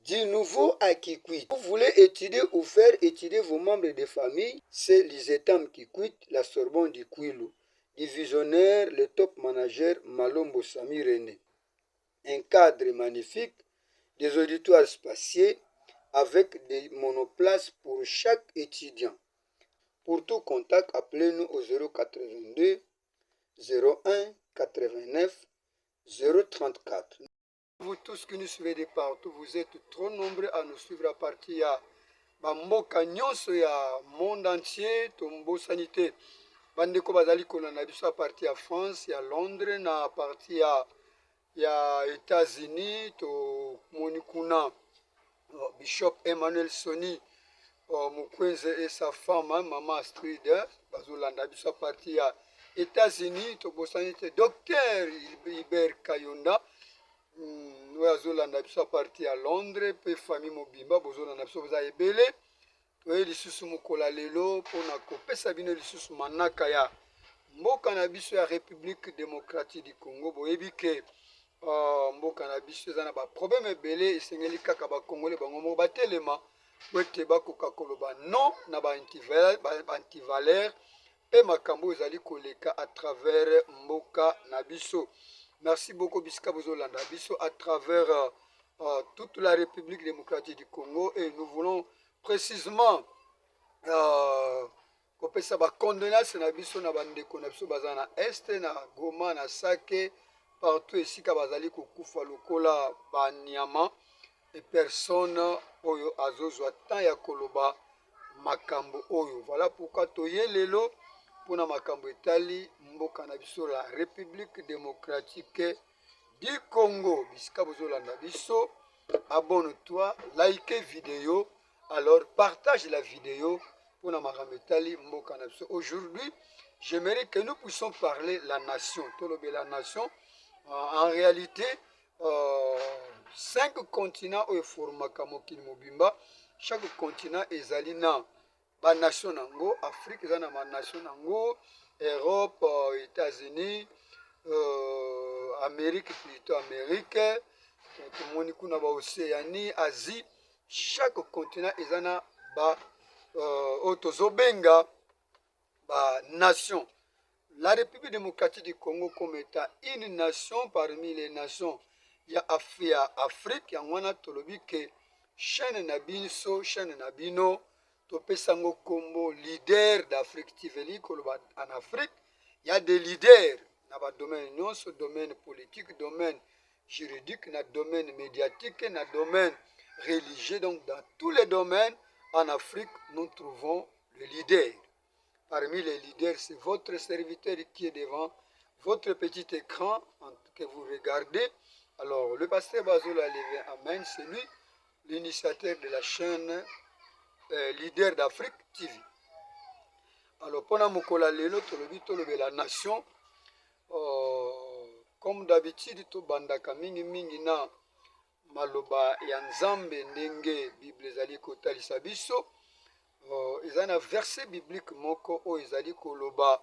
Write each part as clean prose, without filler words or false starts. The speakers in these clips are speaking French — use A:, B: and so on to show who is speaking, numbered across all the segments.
A: Du nouveau à Kikwit. Vous voulez étudier ou faire étudier vos membres de famille, c'est l'ISETAM Kikwit, la Sorbonne du Kwilu. Divisionnaire, le top manager Malombo Sami René. Un cadre magnifique, des auditoires spacieux avec des monoplaces pour chaque étudiant. Pour tout contact, appelez-nous au 082 01 89 034. Vous tous qui nous suivez de partout, vous êtes trop nombreux à nous suivre à partir de bamboka nyonso ya monde entier tombo sanité bandeko bazali kolanda biso à partir ya France ya Londres na partir ya États-Unis tomoni kuna Bishop Emmanuel Soni Mukwenze et sa femme Maman Astrid bazolanda biso à partir ya États-Unis tobosani te Docteur Iber Kayonda oyo azolanda biso aparti ya Londres mpe famille mobimba bozolanda biso boza ebele toye lisusu mokolo lelo mpona kopesa bino lisusu manaka ya mboka na biso ya République démocratique du Congo. Boyebi ke mboka na biso eza na baproblème ebele, esengeli kaka bakongole bango moko batelema po ete bakoka koloba non na baantivalere mpe makambo ezali koleka à travers mboka na biso. Merci beaucoup bisika bozolanda biso à travers toute la République démocratique du Congo et nous voulons précisément kopesa bakondonase na biso na bandeko na biso baza na este na Goma na Sake partout esika bazali kokufa lokola banyama et personne oyo azozwa temps ya koloba makambo oyo. Voilà pourquoi toye lelo pona makambo etali mboka na biso la République démocratique du Congo. Bisika bozolanda biso, abonne-toi, like vidéo, alors partage la vidéo pona makambo etali mboka na biso. Aujourd'hui, j'aimerais que nous puissions parler la nation, tolobe la nation. En réalité, 5 continents oyo formaka mokili mobimba, chaque continent ezali na ba nation nango. Afrique eza na ba nation nango, Europe, États-Unis, Amérique plutôt Amérique, tomoni kuna ba Océanie, Asie, chaque continent eza na ba oyo tozobenga ba nation. La République démocratique du Congo comme étant une nation parmi les nations ya Afrique, yango wana tolobi ke chaîne na biso, chaîne na bino topesango kombo leader d'Afrique. Tiveli koloba en Afrique, il y a des leaders na ba domaine nyonso, domaine politique, domaine juridique, na domaine médiatique, na domaine religieux. Donc dans tous les domaines en Afrique, nous trouvons le leader. Parmi les leaders, c'est votre serviteur qui est devant votre petit écran que vous regardez. Alors, le pasteur Bazola Levé, amen, c'est lui, l'initiateur de la chaîne Leader d'Afrique TV. Alors, pendant Mokola Lelo, tolobi la nation, comme d'habitude, to bandaka mingi mingi na maloba ya Nzambe ndenge Bible ezali kotalisa biso. Eza na verset biblique moko oyo ezali koloba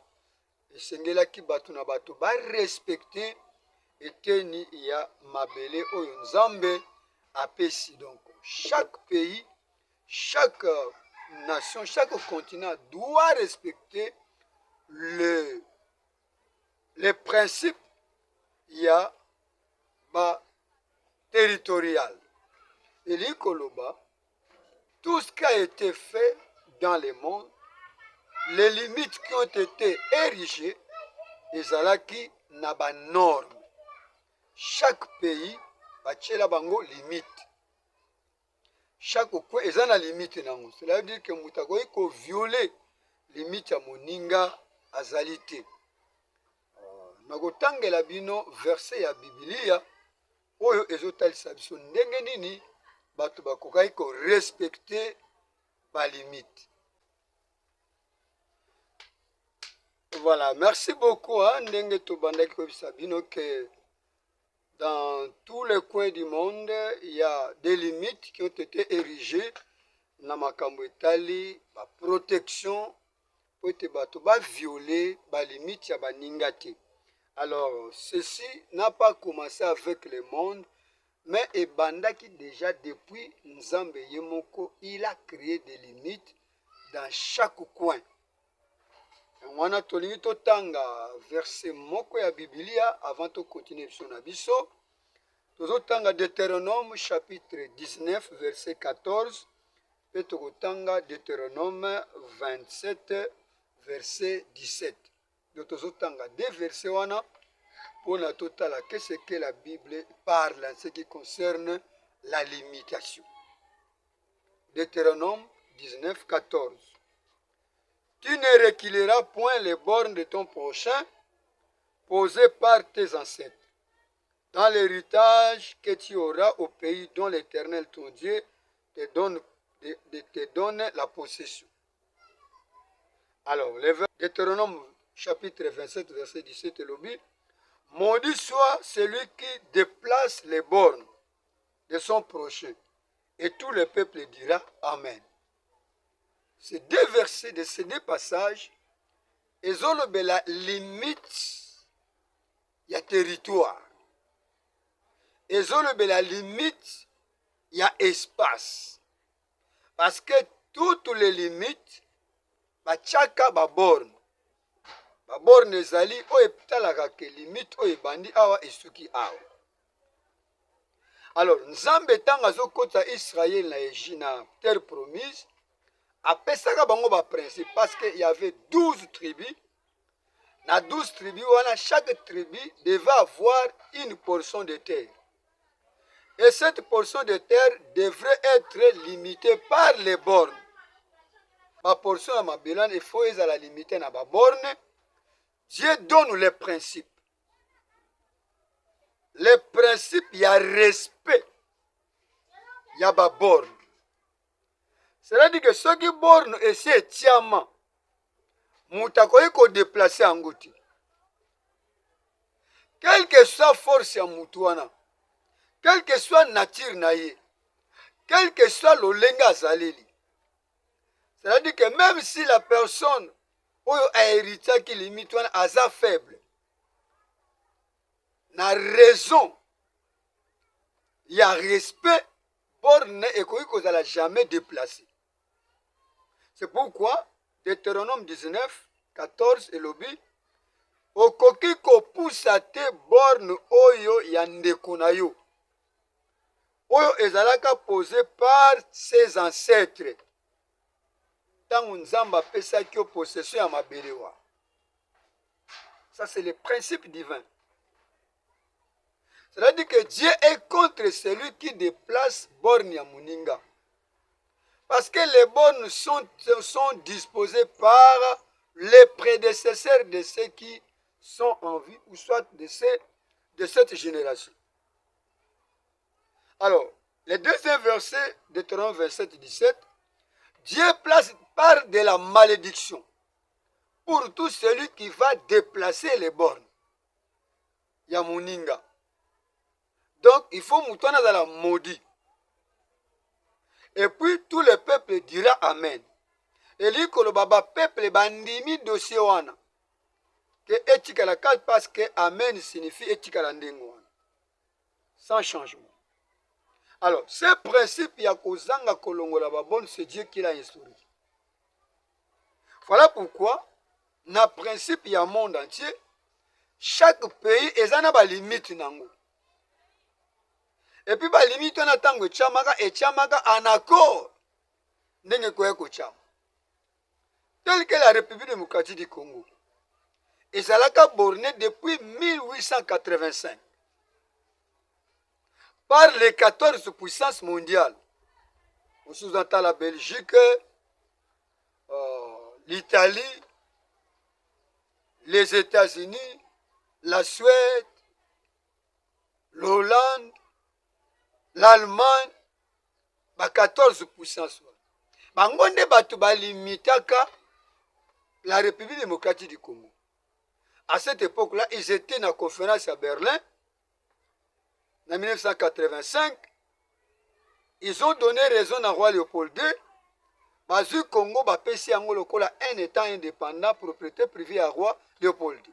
A: esengelaki bato na bato barespecte eteni ya mabele oyo Nzambe apesi. Donc chaque pays, chaque nation, chaque continent doit respecter les principes ya ba territorial. Eli koloba tout ce qui a été fait dans le monde, les limites qui ont été érigées, ezalaki na ba normes. Chaque pays batiela bango limite. Chaque coin ezana limite nango. Cela veut dire que mutakoyi ko violer limite ya moninga azali te. Nakotangela bino verset ya Biblia oyo ezotalisa biso ndenge nini bato bakokaki ko respecter ba limite. Voilà, merci beaucoup. Ndenge tobandaki kobisa bino que dans tous les coins du monde, il y a des limites qui ont été érigées na makambo etali ba protection po ete bato ba violer ba limite ya baninga te. Alors, ceci n'a pas commencé avec le monde. mais ebandaki déjà depuis Nzambe Yemoko, il a créé des limites dans chaque coin. Wana tolingi totanga verset moko ya Biblia avant de continuer sur Nabiso. Tozotanga Deutéronome chapitre 19 verset 14. Et tozotanga Deutéronome 27 verset 17. Donc tozotanga des versets wana pour la totale. Qu'est-ce que la Bible parle en ce qui concerne la limitation. Deutéronome 19, 14. Tu ne reculeras point les bornes de ton prochain posées par tes ancêtres, dans l'héritage que tu auras au pays dont l'Éternel ton Dieu te donne la possession. Alors, Deutéronome chapitre 27, verset 17, le maudit soit celui qui déplace les bornes de son prochain. Et tout le peuple dira Amen. Ces deux versets de ces deux passages, ils ont la limite, il y a territoire. Ils ont la limite, il y a espace. Parce que toutes les limites, chaka ba borne. Ba borne ezali o etalaka ke limite o ebandi awa esuki awa. Alors, Nzambe tanga zokota Israël na terre promise, apesaka bango ba principe parce qu'il y avait 12 tribus. Dans 12 tribus, chaque tribu devait avoir une portion de terre. Et cette portion de terre devrait être limitée par les bornes. Ma portion à ma bilan, il faut la limiter à ma borne. Dieu donne les principes. Les principes, il y a respect. Il y a ma borne. C'est-à-dire que ceux qui bornent essaient tiamment. Moutakoye ko déplacer en gouti. Quelle que soit force ya mutuana, quelle que soit nature naïe, quel que soit le lenga zaleli. C'est-à-dire que même si la personne a hérité qui limite à sa faible, na raison, il y a respect, borne et qu'on ne jamais déplacé. C'est pourquoi Deutéronome 19, 14 et lobi, okoki kopusa te borne oyo ya ndeko na yo, oyo ezalaka posé par ses ancêtres. Tango Nzamba pesaki yo possession ya mabele wa. Ça c'est le principe divin. C'est-à-dire que Dieu est contre celui qui déplace borne ya muninga. Parce que les bornes sont disposées par les prédécesseurs de ceux qui sont en vie, ou soit de cette génération. Alors, le deuxième verset de Deutéronome 27, 17, Dieu place par de la malédiction pour tout celui qui va déplacer les bornes. Yamuninga. Donc, il faut moutona dans la maudit. Et puis, tout le peuple dira Amen. Et lui, que le baba peuple bandimi dossier wana. Que etika la carte parce que Amen signifie etika la ndengwana. Sans changement. Alors, ce principe, il y a kozanga kolongola babon, c'est Dieu qui l'a instauré. Voilà pourquoi, dans le principe, il y a un monde entier, chaque pays, il y a une limite. Et puis, la limite, on attend que Tchamaka et Tchamaka en accord. Tel que la République démocratique du Congo. Et ça l'a borné depuis 1885. Par les 14 puissances mondiales. On sous-entend la Belgique, l'Italie, les États-Unis, la Suède, l'Hollande, l'Allemagne, 14 puissances. Bangonde batu balimitaka la République démocratique du Congo. À cette époque-là, ils étaient dans la conférence à Berlin. En 1985, ils ont donné raison à roi Léopold II. Bazu Congo ba pesi yango lokola un état indépendant, propriété privée à roi Léopold II.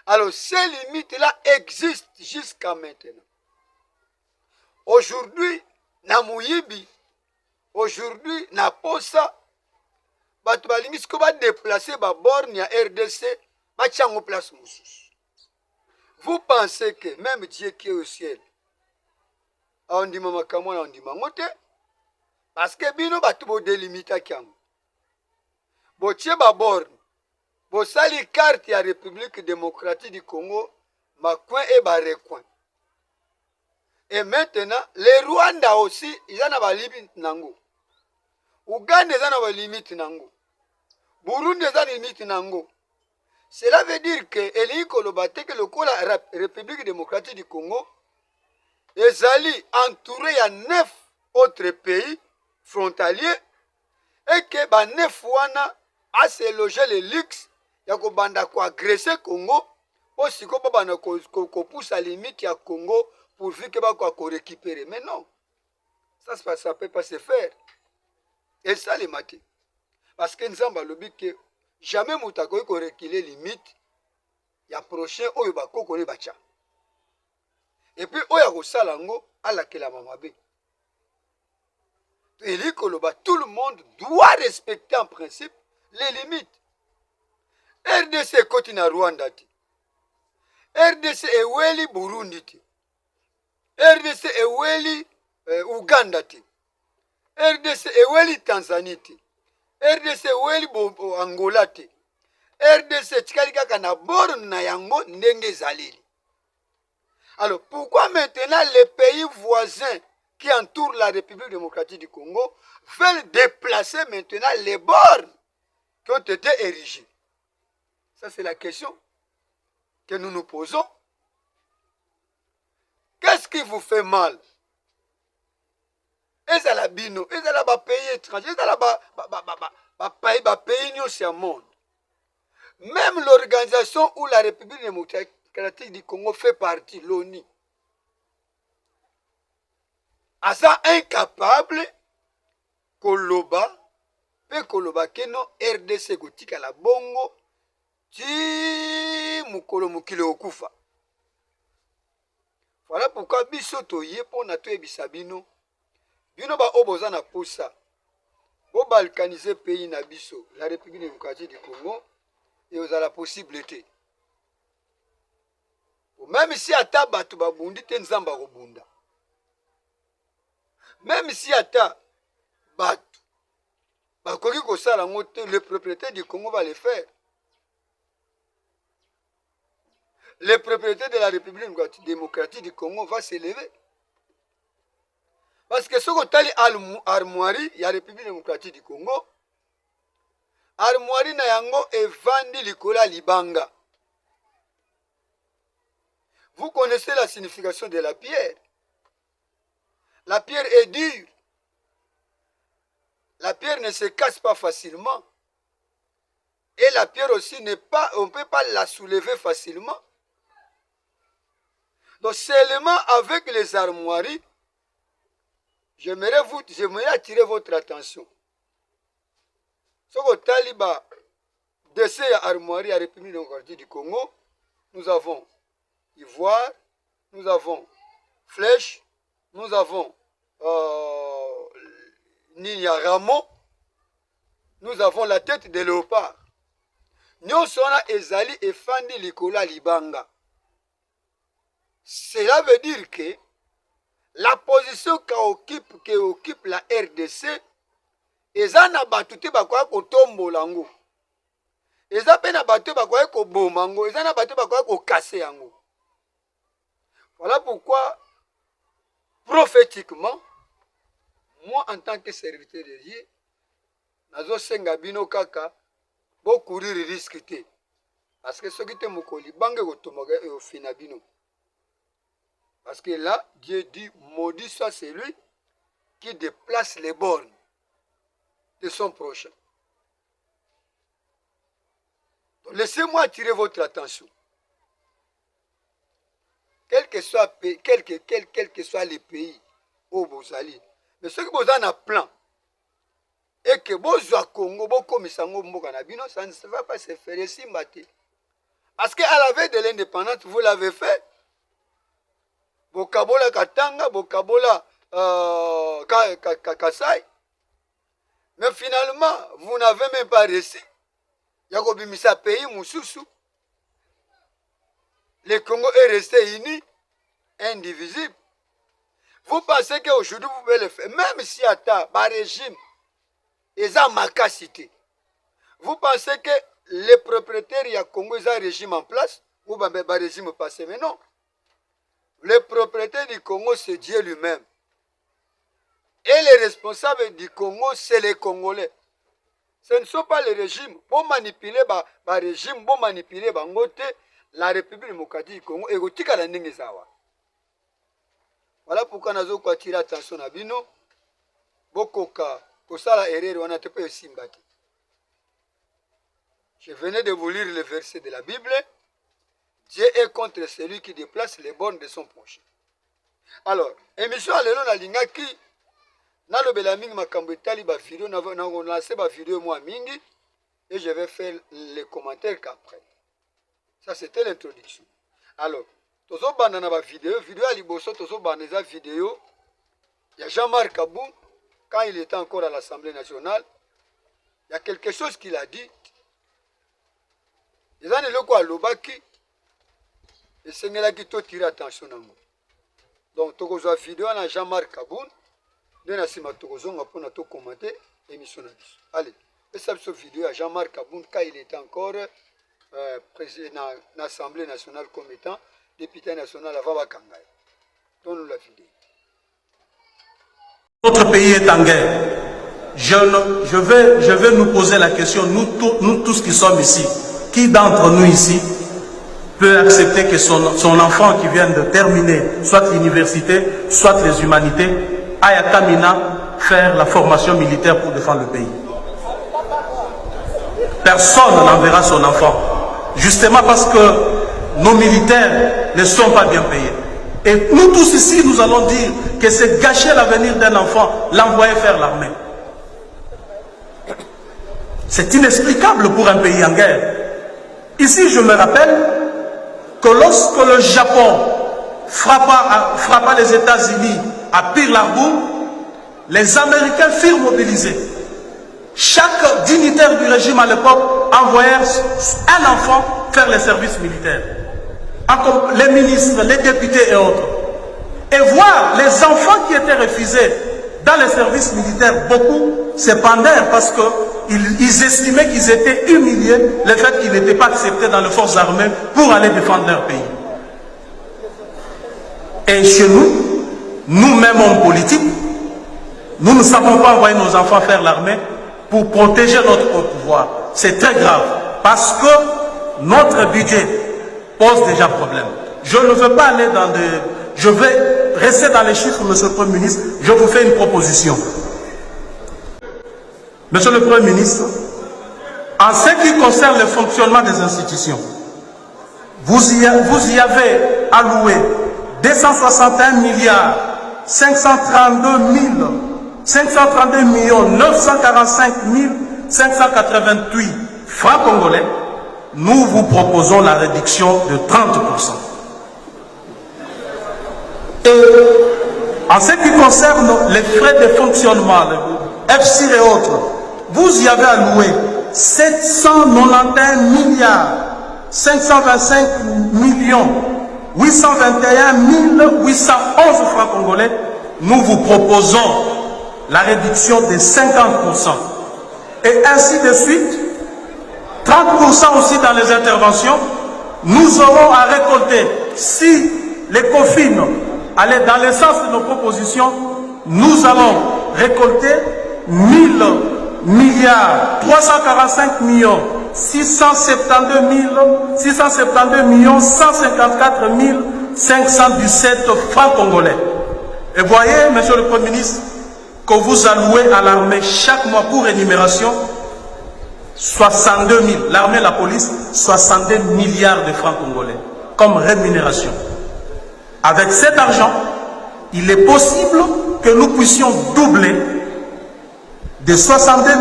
A: Alors ces limites-là existent jusqu'à maintenant. Aujourd'hui, na Muyibi, aujourd'hui, na Posa, bato balingi siko ba déplacer ba borne ya RDC, ba tiango place mosusu. Vous pensez que même Dieu qui est au ciel, ondima makamwa na ondima ngote, parce que bino bato bo délimita kiango. Botie ba borne, bo sali carte ya République démocratique du Congo, ma coin et ba recoin. Et maintenant, les Rwanda aussi, ils ont ba limite nango. Ouganda ils ont ba limite nango. Burundi ils ont limite nango. Cela veut dire que Eli Kolobate que la République démocratique du Congo est entouré à 9 autres pays frontaliers et que ba 9 wana a se loger le luxe ya ko banda ko agresser Congo pour siko pa bana ko pousse à limite ya Congo pour que ba ko récupérer. Mais non. Ça peut pas se faire. Et ça les maté. Parce que Nzamba lobi que jamais moutako ko reculer limite ya prochain oyo ba ko ne bacha. Et puis oya ko salango ala ke la mamabe. Eli Koloba, tout le monde doit respecter en principe les limites. RDC koti na Rwanda ti. RDC eweli Burundi ti. RDC eweli Uganda ti. RDC eweli Tanzanie ti. RDC eweli Angola ti. RDC tikali kaka na borne na yango ndenge zaleli. Alors pourquoi maintenant les pays voisins qui entourent la République démocratique du Congo veulent déplacer maintenant les bornes qui ont été érigées? Ça c'est la question que nous nous posons. Qu'est-ce qui vous fait mal? Est-ce la bino? Est-ce la pays étranger? Est-ce la pays au monde? Même l'organisation où la République démocratique du Congo fait partie, l'ONU, asa incapable koloba pe koloba keno RDC gotika la bongo ti mukolo mukile okufa. Voilà pourquoi biso toye pona to ebisa bino ba oboza na posa bo balkaniser pays na biso la République démocratique du Congo et aux la possibilité. Même si ata bato babundi te nzamba kobunda. Même si ata bato bakoki kosala ngo te, le propriétaire du Congo va le faire. Le propriétaire de la République démocratique du Congo va s'élever. Parce que ce qu'on tali armoirie, il y a la République démocratique du Congo. Armoirie na yango evandi likola libanga. Vous connaissez la signification de la pierre. La pierre est dure. La pierre ne se casse pas facilement. Et la pierre aussi n'est pas, on ne peut pas la soulever facilement. Donc seulement avec les armoiries, j'aimerais attirer votre attention. Ce que Taliba descend à armoirie à la République démocratique du Congo, nous avons ivoire, nous avons flèche, nous avons Ramon, nous avons la tête de léopard. Nous sommes ezali et fandi likola libanga. Cela veut dire que la position qu'occupe la RDC, ezana batute bakwa kotombo lango. Eza pena batute bakwa ko bomango, ezana batute bakwa ko casser yango. Voilà pourquoi prophétiquement, moi en tant que serviteur de Dieu, nazo senga bino kaka bo courir risque te. Parce que ce qui te mokoli bange kotomoga et au finabino. Parce que là, Dieu dit, maudit soit celui qui déplace les bornes de son prochain. Laissez-moi attirer votre attention. Quel que soit les pays où vous allez, mais ceux qui vous en a plein, et que vous avez Congo, ça ne va pas se faire ici, Parce qu'à la veille de l'indépendance, vous l'avez fait. bokabola Katanga, bokabola Kasai. Mais finalement, vous n'avez même pas réussi. Yakobimisa pays Moussousou. Le Congo est resté uni, indivisible. Vous pensez qu'aujourd'hui vous pouvez le faire, même si à ta régime, ils ont ma cité. Vous pensez que les propriétaires du Congo, ils ont un régime en place, ou un régime passé, mais non. Le propriétaire du Congo, c'est Dieu lui-même. Et les responsables du Congo, c'est les Congolais. Ce ne sont pas les régimes. Pour manipuler le régime, pour manipuler la République démocratique du Congo, et la Ningizawa. Voilà pourquoi nous avons attiré l'attention à Bino. Bokoka, pour ça la erreur, on a été peu sympathique. Je venais de vous lire le verset de la Bible. Dieu est contre celui qui déplace les bornes de son prochain. Alors, émission à l'élo na lingaki, na lo belaming makambetali ba vidéo, na lancé ba vidéo moi mingi, et je vais faire les commentaires qu'après. Ça c'était l'introduction. Alors, tozo banda na ba vidéo à liboso tozo banda za vidéo. Il y a Jean-Marc Kaboun, quand il était encore à l'Assemblée nationale, il y a quelque chose qu'il a dit. Ils ont le quoi l'obaki. Et c'est là qui t'a tiré attention à moi. Donc, tozo vidéo à Jean-Marc Kaboun. Nous avons commenté l'émission. Allez, et cette vidéo à Jean-Marc Kaboun, quand il était encore président de l'Assemblée nationale comme étant député national à Vavakangay. Donne-nous la vidéo.
B: Notre pays est en guerre. Je vais nous poser la question, nous tous qui sommes ici, qui d'entre nous ici peut accepter que son enfant qui vient de terminer soit l'université, soit les humanités, aille à Kamina faire la formation militaire pour défendre le pays? Personne n'enverra son enfant. Justement parce que nos militaires ne sont pas bien payés. Et nous tous ici, nous allons dire que c'est gâcher l'avenir d'un enfant, l'envoyer faire l'armée. C'est inexplicable pour un pays en guerre. Ici, je me rappelle que lorsque le Japon frappa les États-Unis à Pearl-Harbor, les Américains furent mobilisés. Chaque dignitaire du régime à l'époque envoyait un enfant faire les services militaires. Les ministres, les députés et autres. Et voir les enfants qui étaient refusés dans les services militaires, beaucoup se pendèrent parce qu'ils estimaient qu'ils étaient humiliés le fait qu'ils n'étaient pas acceptés dans les forces armées pour aller défendre leur pays. Et chez nous, nous-mêmes hommes politiques, nous ne savons pas envoyer nos enfants faire l'armée pour protéger notre pouvoir. C'est très grave parce que notre budget pose déjà problème. Je ne veux pas aller dans des... Je vais rester dans les chiffres, Monsieur le Premier ministre. Je vous fais une proposition. Monsieur le Premier ministre, en ce qui concerne le fonctionnement des institutions, vous y avez alloué 261 milliards 532 millions 945 588 francs congolais. Nous vous proposons la réduction de 30%. Et en ce qui concerne les frais de fonctionnement, FCIR et autres, vous y avez alloué 791 milliards 525 millions 821 811 francs congolais. Nous vous proposons la réduction de 50%. Et ainsi de suite, 30% aussi dans les interventions. Nous aurons à récolter, si les COFIN allaient dans le sens de nos propositions, nous allons récolter 1000 milliards 345 millions 672 millions 154 517 francs congolais. Et voyez, Monsieur le Premier ministre, que vous allouez à l'armée chaque mois pour énumération 62 000, l'armée et la police, 62 milliards de francs congolais comme rémunération. Avec cet argent, il est possible que nous puissions doubler de 62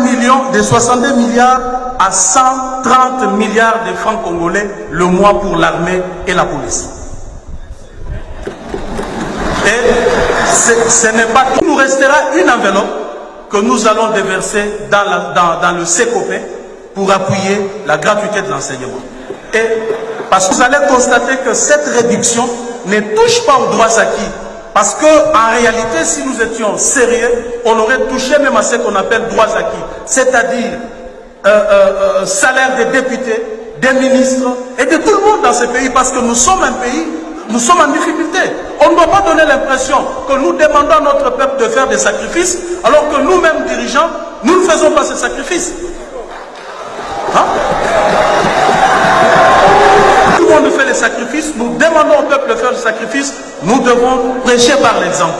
B: milliards à 130 milliards de francs congolais le mois pour l'armée et la police. Et ce n'est pas tout. Il nous restera une enveloppe que nous allons déverser dans le CECOPE pour appuyer la gratuité de l'enseignement. Et parce que vous allez constater que cette réduction ne touche pas aux droits acquis. Parce qu'en réalité, si nous étions sérieux, on aurait touché même à ce qu'on appelle droits acquis. C'est-à-dire salaire des députés, des ministres et de tout le monde dans ce pays. Parce que nous sommes un pays, nous sommes en difficulté. On ne doit pas donner l'impression que nous demandons à notre peuple de faire des sacrifices, alors que nous-mêmes dirigeants, nous ne faisons pas ces sacrifices. Hein? Tout le monde fait les sacrifices, nous demandons au peuple de faire des sacrifices, nous devons prêcher par l'exemple.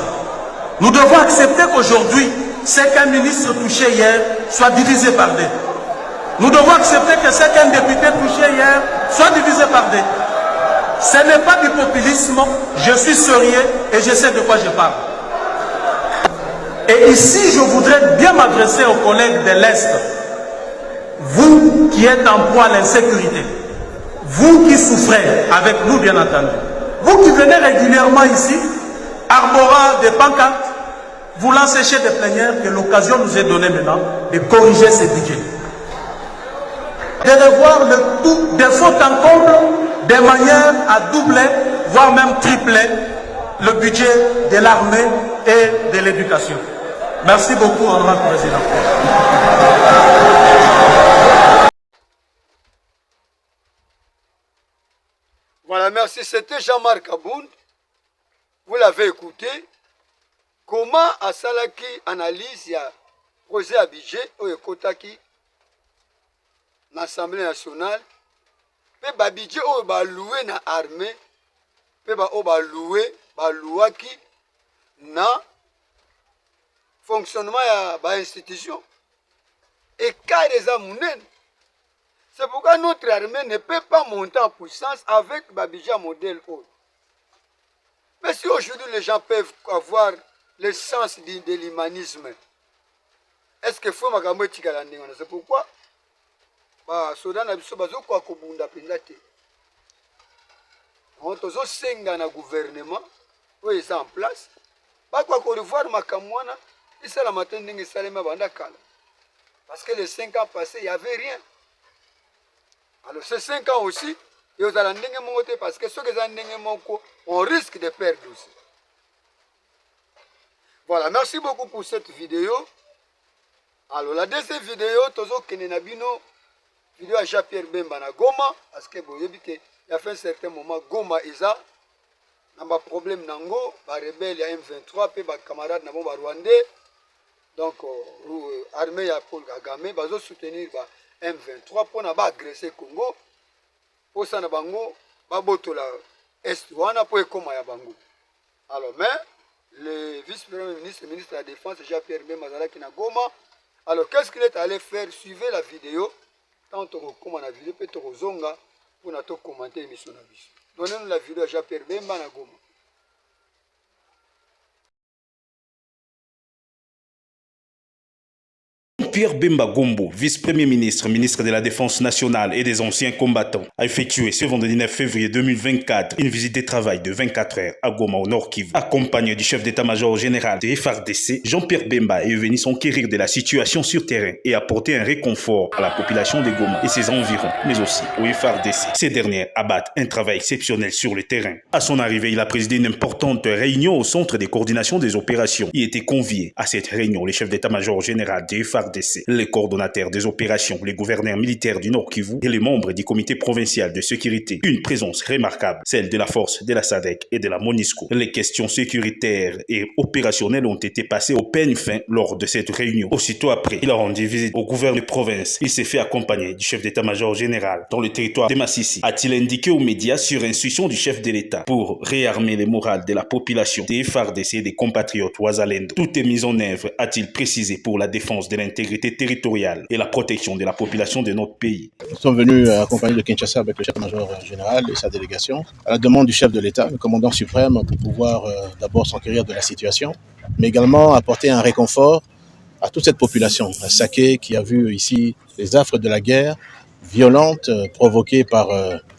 B: Nous devons accepter qu'aujourd'hui, ce qu'un ministre touchait hier soit divisé par deux. Nous devons accepter que ce qu'un député touchait hier soit divisé par deux. Ce n'est pas du populisme, je suis sérieux et je sais de quoi je parle. Et ici, je voudrais bien m'adresser aux collègues de l'Est. Vous qui êtes en proie à l'insécurité, vous qui souffrez avec nous bien entendu, vous qui venez régulièrement ici, arborant des pancartes, voulant sécher des plénières, que l'occasion nous est donnée maintenant de corriger ces budgets. De revoir le tout de faute en comble, de manière à doubler, voire même tripler, le budget de l'armée et de l'éducation. Merci beaucoup, honorable président.
A: Voilà, merci. C'était Jean-Marc Abound. Vous l'avez écouté. Comment Asalaki analyse, il y a projet à budget, au Kotaki, l'Assemblée nationale, pe ba budget au ba loué na armée, pe ba o ba loué, ba louaki na fonctionnement ya ba institution. Et cas des amounen. C'est pourquoi notre armée ne peut pas monter en puissance avec le budget modèle haut. Mais si aujourd'hui les gens peuvent avoir le sens de l'humanisme, est-ce qu'il faut m'agamber tikalanding? C'est pourquoi soda na biso bazo kwa kobunda penza te. On tozo senga na gouvernement oyo eza en place. Ba kwa ko revoir makamwana, isa la matin ndenge salema banda kala. Parce que les 5 ans passés, il n'y avait rien. Alors ces 5 ans aussi, parce que ceux qui ont on risque de perdre aussi. Voilà, merci beaucoup pour cette vidéo. Alors la deuxième vidéo, Tozo Kenenabino, vidéo à Jean-Pierre Bemba na Goma, parce que vous avez qu'il y a fait un certain moment, Goma Isa, n'a pas de problème nango, ba rebelle ya M23, puis ba camarade na bon ba Rwandais. Donc, l'armée à Paul Kagame va soutenir M23 pour agresser le Congo. Pour ça, bango va botola est wana pour ekoma ya bango. Alors, mais le vice-premier ministre, le ministre de la Défense, Jean-Pierre Bemba qui na Goma. Alors, qu'est-ce qu'il est allé faire? Suivez la vidéo. Tant que vous la vidéo, peut être zonga pour nous commenter l'émission. Donnez-nous la vidéo à Jean-Pierre Bemba na Goma.
C: Pierre Bemba Gombo, vice-premier ministre, ministre de la Défense nationale et des anciens combattants, a effectué ce vendredi 9 février 2024 une visite de travail de 24 heures à Goma au Nord Kivu. Accompagné du chef d'état-major général de FARDC, Jean-Pierre Bemba est venu s'enquérir de la situation sur terrain et apporter un réconfort à la population de Goma et ses environs, mais aussi au FARDC. Ces derniers abattent un travail exceptionnel sur le terrain. À son arrivée, il a présidé une importante réunion au centre de coordination des opérations. Il était convié à cette réunion le chef d'état-major général de FARDC, les coordonnateurs des opérations, les gouverneurs militaires du Nord Kivu et les membres du comité provincial de sécurité. Une présence remarquable, celle de la force de la SADC et de la MONUSCO. Les questions sécuritaires et opérationnelles ont été passées au peigne fin lors de cette réunion. Aussitôt après, il a rendu visite au gouverneur de province. Il s'est fait accompagner du chef d'état-major général dans le territoire de Massissi. A-t-il indiqué aux médias sur instruction du chef de l'État pour réarmer les morales de la population, des FARDC et des compatriotes Ouazalendo. Tout est mis en œuvre, a-t-il précisé, pour la défense de l'intégrité territoriale et la protection de la population de notre pays.
D: Nous sommes venus accompagnés de Kinshasa avec le chef-major général et sa délégation à la demande du chef de l'État, le commandant suprême, pour pouvoir d'abord s'enquérir de la situation, mais également apporter un réconfort à toute cette population, à Saké, qui a vu ici les affres de la guerre violente provoquée par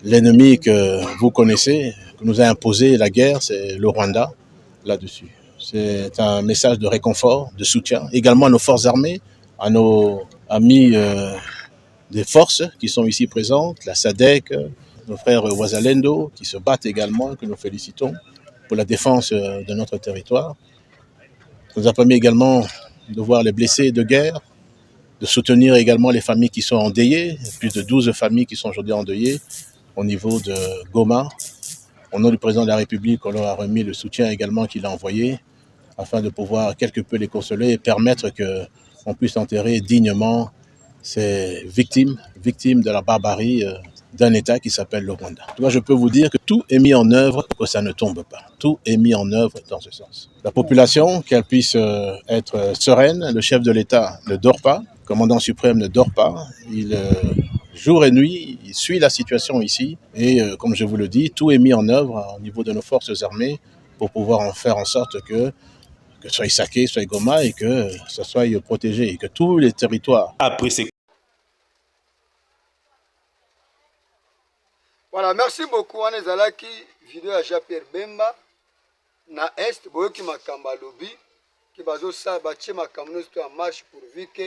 D: l'ennemi que vous connaissez, qui nous a imposé la guerre, c'est le Rwanda. là-dessus. C'est un message de réconfort, de soutien, également à nos forces armées, à nos amis des forces qui sont ici présentes, la SADC, nos frères Ouazalendo qui se battent également, que nous félicitons pour la défense de notre territoire. Ça nous a permis également de voir les blessés de guerre, de soutenir également les familles qui sont endeuillées, plus de 12 familles qui sont aujourd'hui endeuillées au niveau de Goma. Au nom du président de la République, on leur a remis le soutien également qu'il a envoyé afin de pouvoir quelque peu les consoler et permettre qu'on puisse enterrer dignement ces victimes de la barbarie d'un État qui s'appelle le Rwanda. Moi, je peux vous dire que tout est mis en œuvre pour que ça ne tombe pas. Tout est mis en œuvre dans ce sens. La population, qu'elle puisse être sereine, le chef de l'État ne dort pas, le commandant suprême ne dort pas, il jour et nuit, il suit la situation ici et comme je vous le dis, tout est mis en œuvre au niveau de nos forces armées pour pouvoir en faire en sorte que soit Saké, soit Goma et que ça soit protégé et que tous les territoires.
C: Après ces
A: Voilà, merci beaucoup. On est allé vidéo à Jean-Pierre Bemba na Est, boyoki makamba lobby qui bazo ça bâtir makamba nous en marche pour vivre que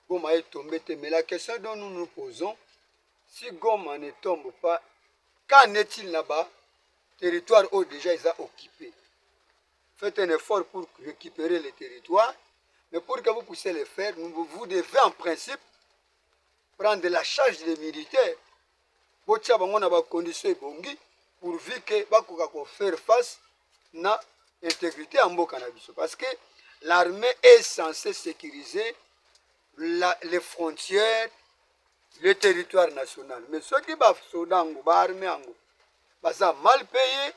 A: Goma est tombé. Mais la question dont nous nous posons, si Goma ne tombe pas, qu'en est-il là-bas? Territoire où déjà ils ont occupé. Faites un effort pour récupérer les territoires, mais pour que vous puissiez le faire, vous devez en principe prendre la charge des militaires. Vous avez des conditions pour faire face à l'intégrité en Bokanabiso. Parce que l'armée est censée sécuriser les frontières, le territoire national. Mais ceux qui sont dans l'armée, ils sont mal payés,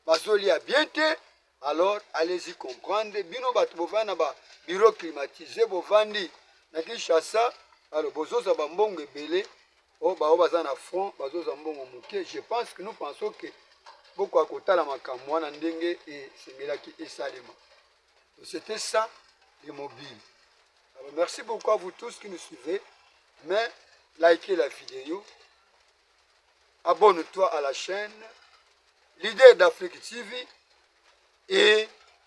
A: ils sont bien payés. Alors, allez-y comprendre. Bino batbovana ba bureau climatisé, bovandi na Kinshasa. Alors, bozoza bambongo belé. Oh, bah, baza na front, bazoza mbongo muke. Je pense que nous pensons que beaucoup à côté la makamwa na ndenge et semelaki et salema. C'était ça, les mobiles. Alors, merci beaucoup à vous tous qui nous suivez. Mais, likez la vidéo. Abonne-toi à la chaîne. Leader d'Afrique TV. Et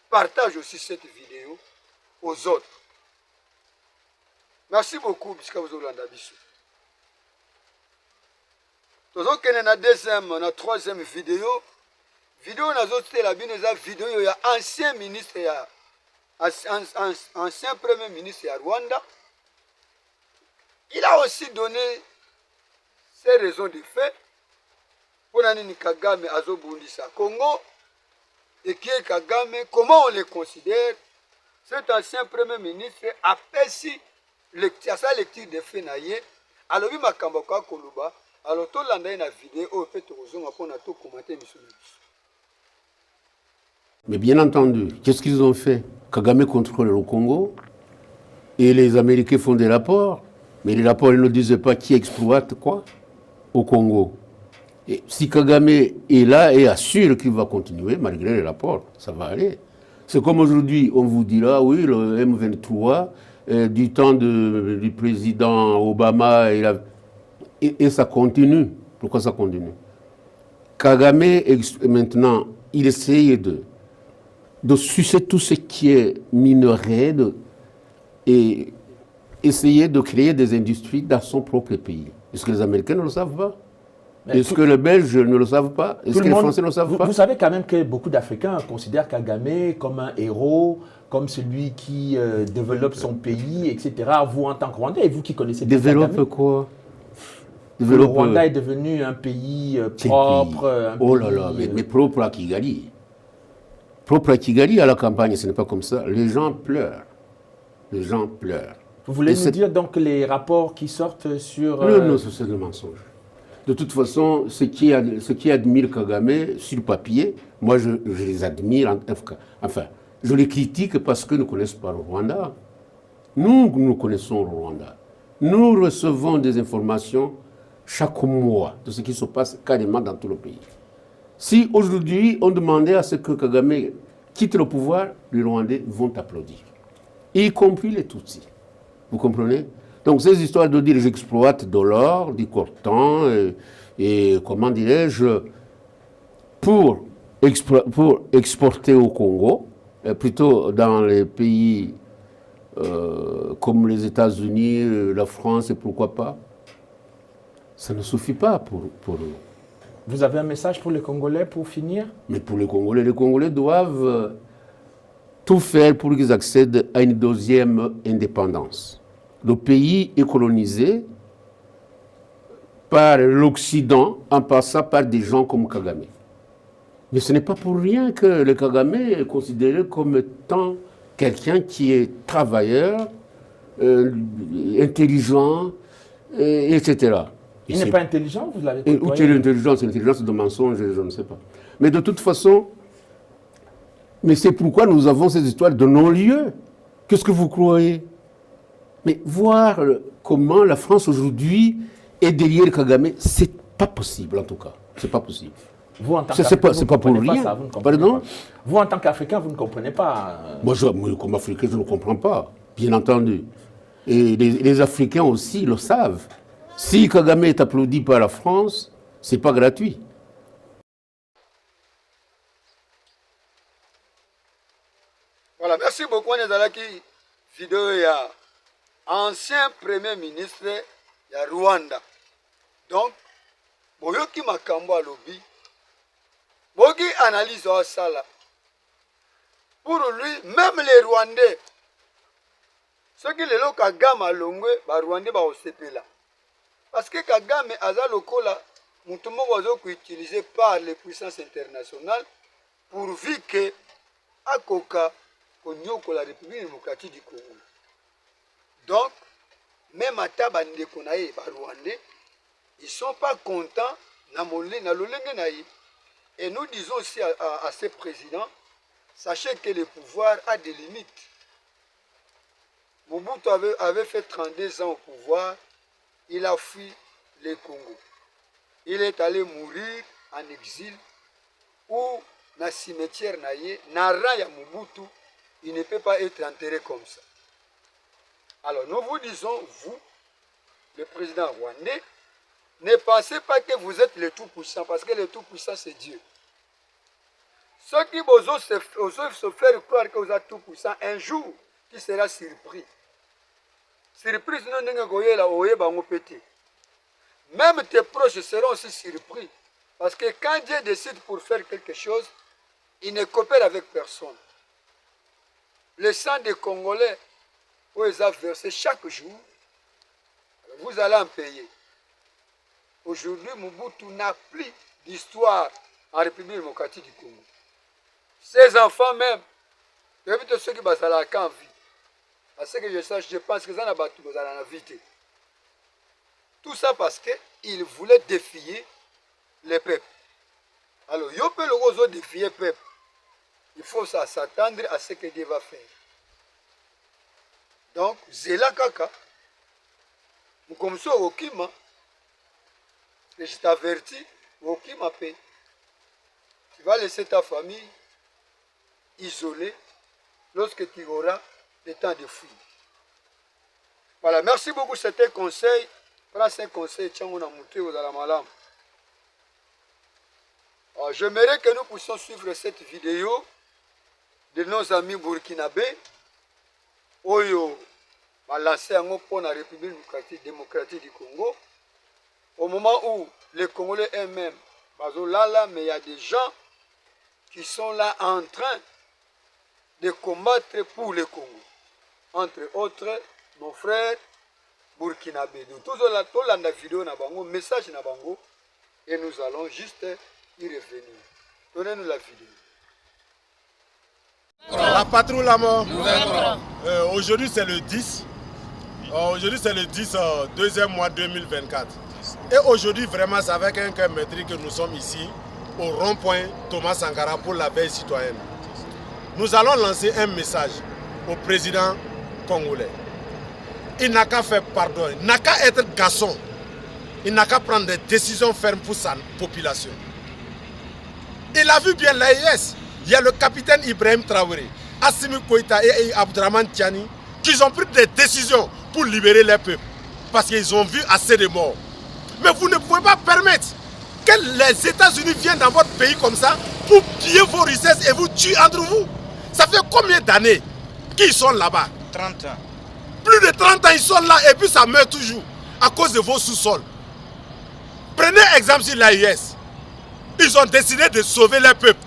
A: partage aussi cette vidéo aux autres. Merci beaucoup, puisque vous avez l'endabisu. Nous avons la deuxième, la troisième vidéo. Vidéo, nous avons la vidéo, il y a ancien ministre, ancien premier ministre à Rwanda. Il a aussi donné ses raisons de fait pour Nani Kagame Azobundisa Congo. Et qui est Kagame, comment on le considère? Cet ancien premier ministre a perçu sa lecture de fait naïe. Alors, il m'a kambaka koluba. Alors, tout l'année dans la vidéo, au fait, on a tout commenté.
E: Mais bien entendu, qu'est-ce qu'ils ont fait? Kagame contrôle le Congo et les Américains font des rapports. Mais les rapports, ils ne disent pas qui exploite quoi au Congo. Et si Kagame est là et assure qu'il va continuer, malgré les rapports, ça va aller. C'est comme aujourd'hui, on vous dira, oui, le M23, du temps du président Obama, et ça continue. Pourquoi ça continue? Kagame, maintenant, il essaye de sucer tout ce qui est minerai et essayer de créer des industries dans son propre pays. Est-ce que les Américains ne le savent pas? Est-ce que les Belges ne le savent pas? Est-ce que les Français ne le savent pas?
F: Vous savez quand même que beaucoup d'Africains considèrent Kagame comme un héros, comme celui qui développe son pays, etc. Vous, en tant que Rwandais, et vous qui connaissez bien
E: Développe
F: Kagame,
E: quoi?
F: le Rwanda est devenu un pays propre.
E: Oh là là, mais propre à Kigali. Propre à Kigali, à la campagne, ce n'est pas comme ça. Les gens pleurent. Les gens pleurent.
F: Vous voulez nous dire donc les rapports qui sortent sur...
E: Non, c'est le mensonge. De toute façon, ceux qui admirent Kagame sur papier, moi je les admire, enfin, je les critique parce qu'ils ne connaissent pas le Rwanda. Nous connaissons le Rwanda. Nous recevons des informations chaque mois de ce qui se passe carrément dans tout le pays. Si aujourd'hui on demandait à ce que Kagame quitte le pouvoir, les Rwandais vont applaudir, y compris les Tutsis. Vous comprenez? Donc ces histoires de dire j'exploite de l'or, du coltan, et comment dirais-je, pour exporter au Congo, plutôt dans les pays comme les États-Unis, la France et pourquoi pas, ça ne suffit pas pour eux.
F: Vous avez un message pour les Congolais pour finir?
E: Mais pour les Congolais doivent tout faire pour qu'ils accèdent à une deuxième indépendance. Le pays est colonisé par l'Occident en passant par des gens comme Kagame. Mais ce n'est pas pour rien que le Kagame est considéré comme étant quelqu'un qui est travailleur, intelligent, etc.
F: Il n'est pas intelligent, vous l'avez
E: côtoyé. Où est l'intelligence? L'intelligence de mensonge, je ne sais pas. Mais de toute façon, mais c'est pourquoi nous avons ces histoires de non-lieu. Qu'est-ce que vous croyez? Mais voir comment la France aujourd'hui est derrière Kagame, c'est pas possible en tout cas. C'est pas possible.
F: Vous, en tant
E: qu'Africain, c'est pas pour rien.
F: Ça, pardon? Vous, en tant qu'Africain, vous ne comprenez pas.
E: Moi, comme Africain, je ne comprends pas, bien entendu. Et les Africains aussi le savent. Si Kagame est applaudi par la France, c'est pas gratuit.
A: Voilà, merci beaucoup. On est dans la vidéo, il y a ancien premier ministre de Rwanda. Donc, Boyoki Makambo à lobby, Boyoki analyse au sala. Pour lui, même les Rwandais, ceux qui les Kagame à Longwe, les Rwandais vont se là. Parce que Kagame aza lokola mutumo wazo utilisé par les puissances internationales pourvu que akoka konyoko la République démocratique du Congo. Donc même à tabande konaye ba Rwandais, ils sont pas contents na lolenge naï. Et nous disons aussi à ces présidents, sachez que le pouvoir a des limites. Mobutu avait fait 32 ans au pouvoir. Il a fui le Congo. Il est allé mourir en exil ou dans le cimetière naïe, Nara Mobutu, il ne peut pas être enterré comme ça. Alors nous vous disons, vous, le président rwandais, ne pensez pas que vous êtes le tout-puissant, parce que le tout-puissant c'est Dieu. Ceux qui osent se faire croire que vous êtes tout-puissant, un jour, qui sera surpris. Surprise, même tes proches seront aussi surpris. Parce que quand Dieu décide pour faire quelque chose, il ne coopère avec personne. Le sang des Congolais, où ils ont versé chaque jour, vous allez en payer. Aujourd'hui, Mobutu n'a plus d'histoire en République démocratique du Congo. Ses enfants même, ceux qui sont là en vie. Parce que je sache, je pense que ça n'a pas tout la vie. Tout ça parce qu'il voulait défier les peuples. Alors, il peut le défier le peuple. Il faut s'attendre à ce que Dieu va faire. Donc, Zela Kaka, comme ça, Okima, je t'avertis, Okima paie. Tu vas laisser ta famille isolée lorsque tu auras le temps de fuir. Voilà, merci beaucoup, c'était un conseil. Prends un conseil, tiens, on a monté aux Alamalam. J'aimerais que nous puissions suivre cette vidéo de nos amis burkinabés. Oyo, a lancé un mot pour la République démocratique du Congo. Au moment où les Congolais eux-mêmes, mais il y a des gens qui sont là en train de combattre pour le Congo. Entre autres, nos frères burkinabés. Nous tous la vidéo na bango, message na bango, et nous allons juste y revenir. Donnez-nous la vidéo.
G: La patrouille la mort. Aujourd'hui c'est le 10. Aujourd'hui c'est le 10, deuxième mois 2024. Et aujourd'hui vraiment c'est avec un cœur meurtri que nous sommes ici au rond-point Thomas Sankara pour la veille citoyenne. Nous allons lancer un message au président congolais. Il n'a qu'à faire pardon, il n'a qu'à être garçon. Il n'a qu'à prendre des décisions fermes pour sa population. Il a vu bien l'AIS. Il y a le capitaine Ibrahim Traoré, Assimi Koïta et Abdourahmane Tiani qui ont pris des décisions pour libérer les peuples. Parce qu'ils ont vu assez de morts. Mais vous ne pouvez pas permettre que les États-Unis viennent dans votre pays comme ça pour piller vos richesses et vous tuer entre vous. Ça fait combien d'années qu'ils sont là-bas?
H: 30 ans.
G: Plus de 30 ans, ils sont là et puis ça meurt toujours à cause de vos sous-sols. Prenez exemple sur l'AIS. Ils ont décidé de sauver leur peuple.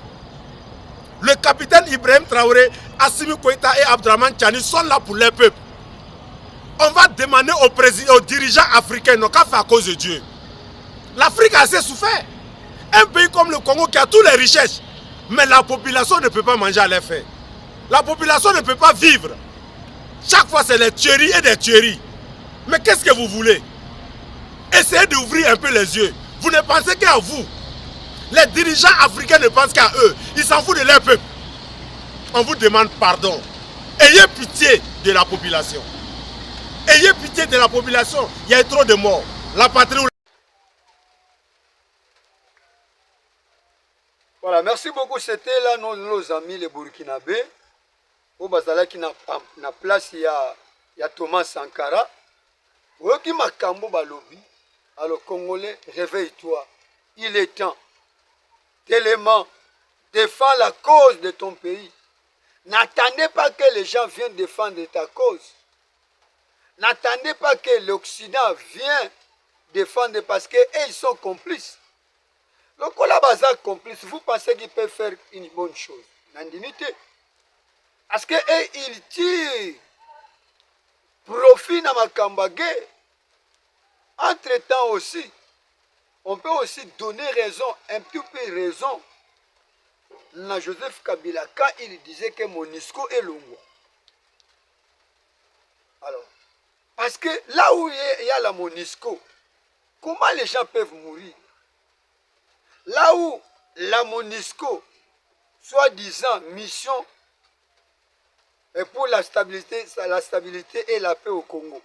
G: Le capitaine Ibrahim Traoré, Assimi Koïta et Abdraman Tchani sont là pour leur peuple. On va demander aux dirigeants africains, non qu'à faire à cause de Dieu. L'Afrique a assez souffert. Un pays comme le Congo qui a toutes les richesses, mais la population ne peut pas manger à leur faim. La population ne peut pas vivre. Chaque fois, c'est des tueries et des tueries. Mais qu'est-ce que vous voulez? Essayez d'ouvrir un peu les yeux. Vous ne pensez qu'à vous. Les dirigeants africains ne pensent qu'à eux. Ils s'en foutent de leur peuple. On vous demande pardon. Ayez pitié de la population. Ayez pitié de la population. Il y a trop de morts. La patrie...
A: Voilà, merci beaucoup. C'était là nos amis les Burkinabés. Au Bazala qui na place, il y a Thomas Sankara. Oyoki makambo balobi. Alors Congolais, réveille-toi. Il est temps. Tellement, défends la cause de ton pays. N'attendez pas que les gens viennent défendre ta cause. N'attendez pas que l'Occident vienne défendre parce qu'ils sont complices. Le Kolabazar complice, vous pensez qu'ils peuvent faire une bonne chose? N'indimité. Parce qu'ils tirent profit dans ma Kambagé. Entre-temps aussi, on peut aussi donner raison, un petit peu raison, à Joseph Kabila quand il disait que MONUSCO est Longwa. Alors, parce que là où il y a la MONUSCO, comment les gens peuvent mourir? Là où la MONUSCO, soi-disant mission, est pour la stabilité et la paix au Congo.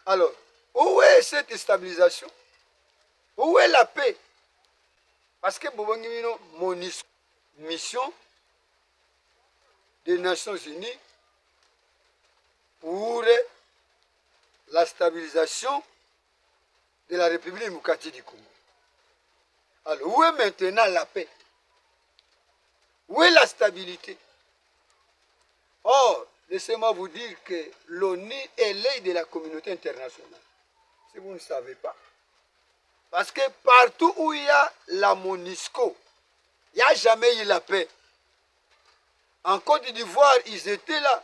A: Alors, où est cette stabilisation? Où est la paix? Parce que MONUSCO, mission des Nations Unies pour la stabilisation de la République démocratique du Congo. Alors, où est maintenant la paix? Où est la stabilité? Or, laissez-moi vous dire que l'ONU est l'œil de la communauté internationale. Si vous ne savez pas. Parce que partout où il y a la MONUSCO, il n'y a jamais eu la paix. En Côte d'Ivoire, ils étaient là.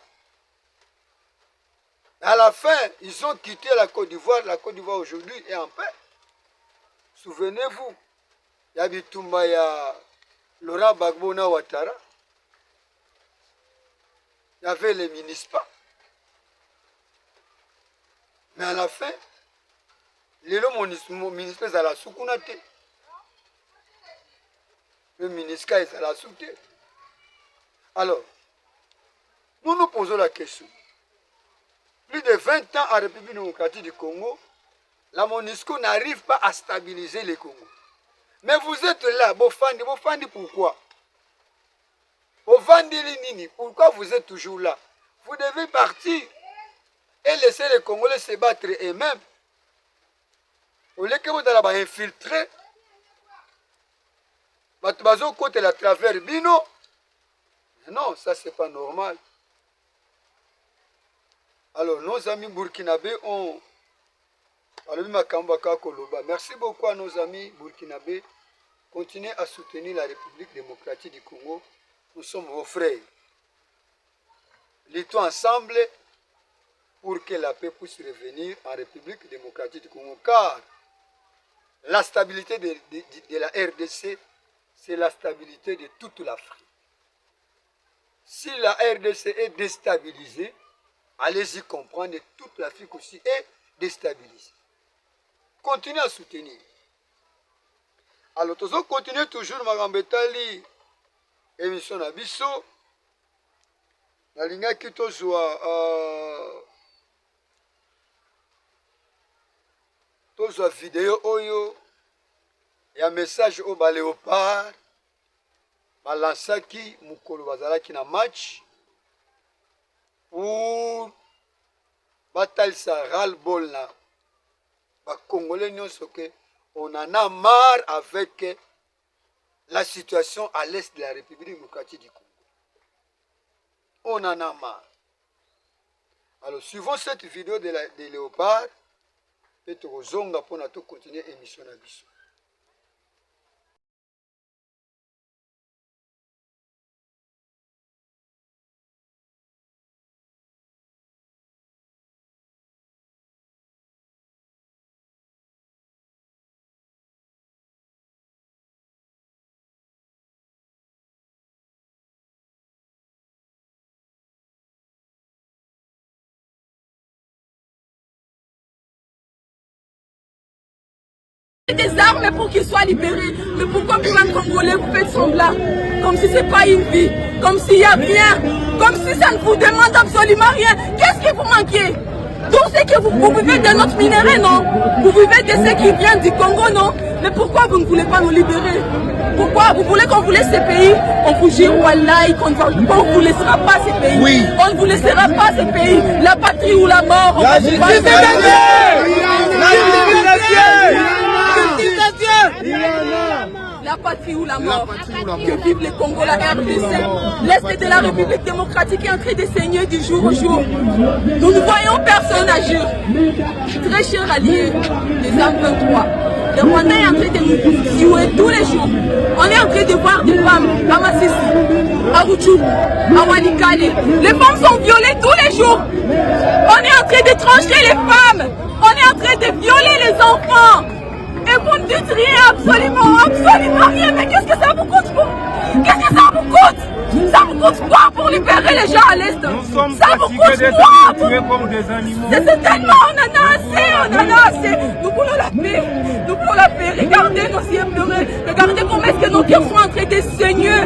A: À la fin, ils ont quitté la Côte d'Ivoire. La Côte d'Ivoire aujourd'hui est en paix. Souvenez-vous, il y a Bitumba, il y a Laurent Gbagbo na Ouattara. Il y avait les MINUSPA. Mais à la fin, les MINUSPA ils allaient soukunate. Le MINUSCA ils allaient souter. Alors, nous nous posons la question. Plus de 20 ans en République démocratique du Congo, la MONUSCO n'arrive pas à stabiliser le Congo. Mais vous êtes là, Bofandi, pourquoi? Bofandi Nini, pourquoi vous êtes toujours là? Vous devez partir et laisser les Congolais se battre eux-mêmes. Au lieu que vous allez infiltrer, vous côté la travers Bino. Non, ça c'est pas normal. Alors, nos amis burkinabés ont... Merci beaucoup à nos amis burkinabés. Continuez à soutenir la République démocratique du Congo. Nous sommes vos frères. Luttons ensemble pour que la paix puisse revenir en République démocratique du Congo. Car la stabilité de la RDC, c'est la stabilité de toute l'Afrique. Si la RDC est déstabilisée, allez-y comprendre que toute l'Afrique aussi est déstabilisée. Continuez à soutenir. Alors, nous continuons toujours Magambetali, émission Nabiso. Nalinga qui tozwa vidéo oyo ya message au Léopard balansaki mukolo bazalaki na match pour batalisa ras-le-bol na ba Congolais nyonso ke on en a marre avec la situation à l'est de la République démocratique du Congo. On en a marre. Alors, suivant cette vidéo de Léopard, peut-être Zonga pour continuer l'émission.
H: Des armes pour qu'ils soient libérés. Mais pourquoi pour un Congolais vous faites semblant? Comme si c'est pas une vie, comme s'il n'y a rien, comme si ça ne vous demande absolument rien. Qu'est-ce que vous manquez? Tout ce que vous vivez de notre minerai, non? Vous vivez de ce qui vient du Congo, non? Mais pourquoi vous ne voulez pas nous libérer? Pourquoi vous voulez qu'on vous laisse ces pays? On vous jure, wallahi, qu'on ne vous laissera pas ces pays. Oui. On ne vous laissera pas ces pays. La patrie ou la mort. On va vous la patrie ou la mort. Que vive le Congo, la RDC. L'Est de la République démocratique est en train de saigner du jour au jour. Nous ne voyons personne agir. Très chers alliés des M23, le Rwanda est en train de nous tuer tous les jours. On est en train de voir des femmes à Massissi, à Rutshuru, à Walikale. Les femmes sont violées tous les jours. On est en train de trancher les femmes. On est en train de violer les enfants. Et vous ne dites rien, absolument rien. Mais qu'est-ce que ça vous coûte? Qu'est-ce que ça vous coûte? Ça vous coûte quoi pour libérer les gens à l'Est? Ça vous coûte quoi? C'est tellement, on en a assez. Nous voulons la paix. Nous voulons la paix. Regardez nos yeux pleurer. Regardez comment est-ce que nos cœurs sont en train de saigner.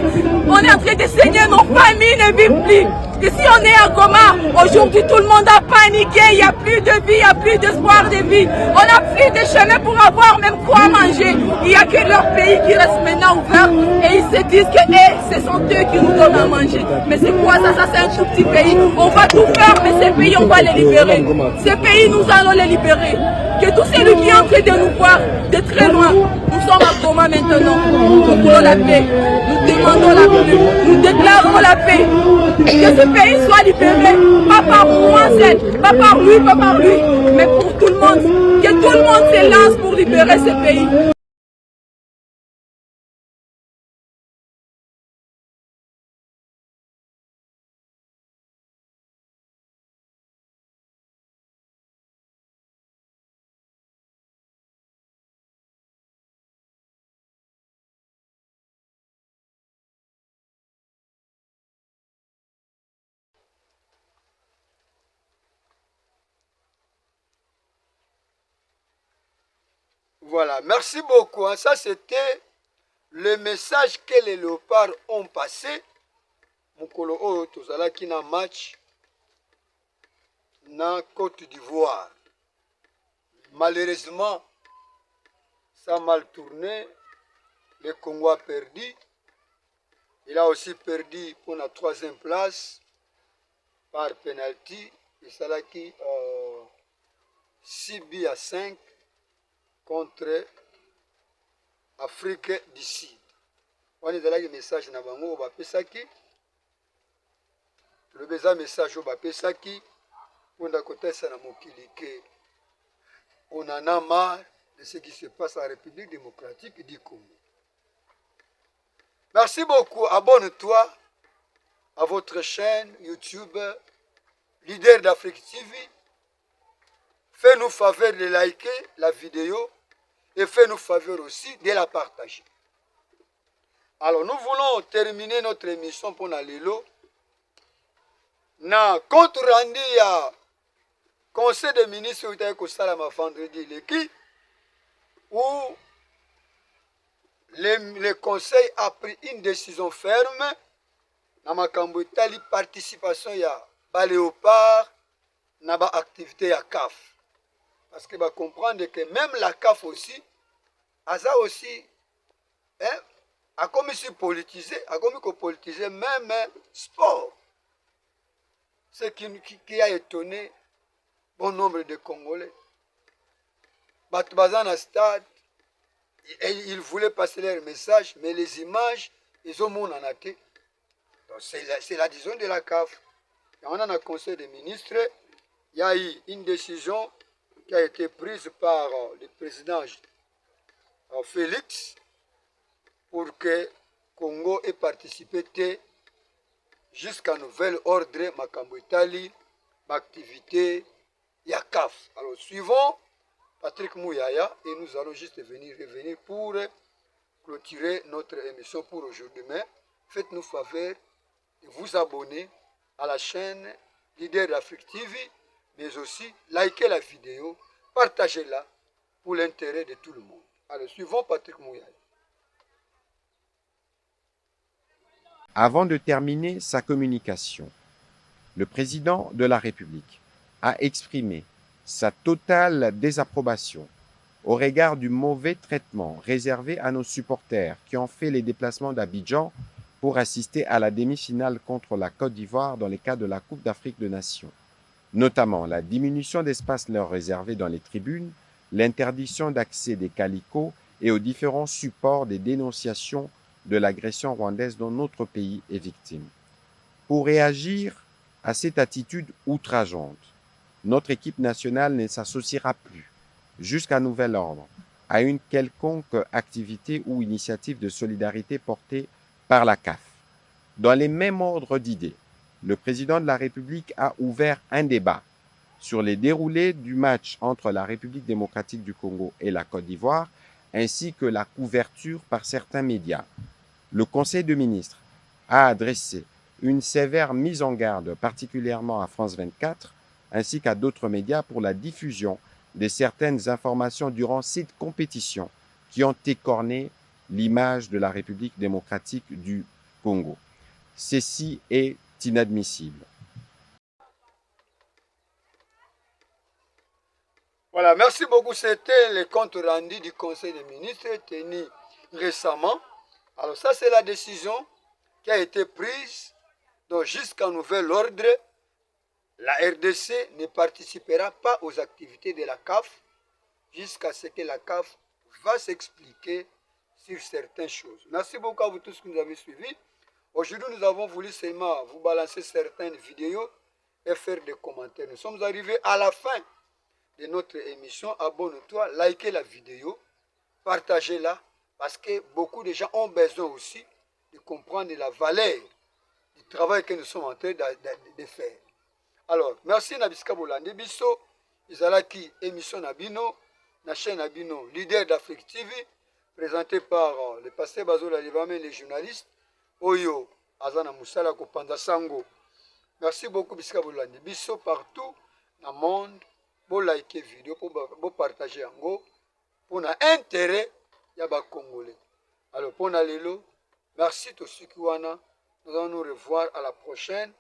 H: On est en train de saigner, nos familles ne vivent plus. Ici on est à Goma, aujourd'hui tout le monde a paniqué, il n'y a plus de vie, il n'y a plus d'espoir de vie. On n'a plus de chemin pour avoir même quoi manger. Il n'y a que leur pays qui reste maintenant ouvert et ils se disent que ce sont eux qui nous donnent à manger. Mais c'est quoi ça? Ça c'est un tout petit pays. On va tout faire, mais ces pays on va les libérer. Ces pays nous allons les libérer. Que tout celui qui est en train de nous voir de très loin, nous sommes à Goma maintenant. Nous voulons la paix, nous demandons la paix, nous déclarons la paix. Que ce pays soit libéré, pas par moi seul, pas par lui, mais pour tout le monde. Que tout le monde se lance pour libérer ce pays.
A: Voilà, merci beaucoup. Ça, c'était le message que les léopards ont passé. Mukolo Oyo tozalaki na match na Côte d'Ivoire. Malheureusement, ça a mal tourné. Le Congo a perdu. Il a aussi perdu pour la 3e place par penalty. Et ça l'a qui 6 buts à 5 contre Afrique du Sud. On est dans le message na bango bapesaki. Le message au bapesaki pour na kotesa na mokili ke on en a marre de ce qui se passe en République démocratique du Congo. Merci beaucoup. Abonne-toi à votre chaîne YouTube Leader d'Afrique TV. Fais-nous faveur de liker la vidéo et fais-nous faveur aussi de la partager. Alors, nous voulons terminer notre émission pour Nalilo. Na compte rendu à Conseil des ministres de vendredi où le Conseil a pris une décision ferme dans ma participation à Léopard dans l'activité à CAF. Parce que va comprendre que même la CAF aussi, a aussi, a comme si politisé, même sport. Ce qui a étonné bon nombre de Congolais. Batbazan à stade, ils voulaient passer leur message, mais les images, ils ont mon en athée. C'est la décision de la CAF. Et on a un conseil des ministres, il y a eu une décision qui a été prise par le président Félix pour que Congo ait participé jusqu'à nouvel ordre, Makambo Itali, activité, il y a CAF. Alors suivons Patrick Mouyaya et nous allons juste revenir pour clôturer notre émission pour aujourd'hui. Mais faites-nous faveur de vous abonner à la chaîne Leader d'Afrique TV, mais aussi likez la vidéo, partagez-la pour l'intérêt de tout le monde. Alors suivons Patrick Mouyaya.
I: Avant de terminer sa communication, le président de la République a exprimé sa totale désapprobation au regard du mauvais traitement réservé à nos supporters qui ont fait les déplacements d'Abidjan pour assister à la demi-finale contre la Côte d'Ivoire dans le cadre de la Coupe d'Afrique des Nations, notamment la diminution d'espace leur réservé dans les tribunes, l'interdiction d'accès des calicots et aux différents supports des dénonciations de l'agression rwandaise dont notre pays est victime. Pour réagir à cette attitude outrageante, notre équipe nationale ne s'associera plus, jusqu'à nouvel ordre, à une quelconque activité ou initiative de solidarité portée par la CAF. Dans les mêmes ordres d'idées, le président de la République a ouvert un débat sur les déroulés du match entre la République démocratique du Congo et la Côte d'Ivoire, ainsi que la couverture par certains médias. Le Conseil de ministres a adressé une sévère mise en garde, particulièrement à France 24, ainsi qu'à d'autres médias pour la diffusion de certaines informations durant cette compétition qui ont écorné l'image de la République démocratique du Congo. Ceci est inadmissible.
A: Voilà, merci beaucoup. C'était le compte rendu du Conseil des ministres tenu récemment. Alors ça, c'est la décision qui a été prise. Donc jusqu'à nouvel ordre, la RDC ne participera pas aux activités de la CAF jusqu'à ce que la CAF va s'expliquer sur certaines choses. Merci beaucoup à vous tous qui nous avez suivis. Aujourd'hui, nous avons voulu seulement vous balancer certaines vidéos et faire des commentaires. Nous sommes arrivés à la fin de notre émission. Abonne-toi, likez la vidéo, partagez-la, parce que beaucoup de gens ont besoin aussi de comprendre la valeur du travail que nous sommes en train de faire. Alors, merci Nabiska Bolande Bisso, Izalaki, émission Nabino, la chaîne Nabino, Leader d'Afrique TV, présenté par le pasteur Bazola Livame et les journalistes, Oyo, Azana Moussala Kopanda Sango. Merci beaucoup Biska Bolande Bisso, partout dans le monde, pour liker vidéo, pour partager en go, pour l'intérêt des Congolais. Alors, pour Nalelo, merci Tosukiwana. Nous allons nous revoir à la prochaine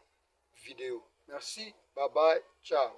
A: vidéo. Merci, bye bye, ciao.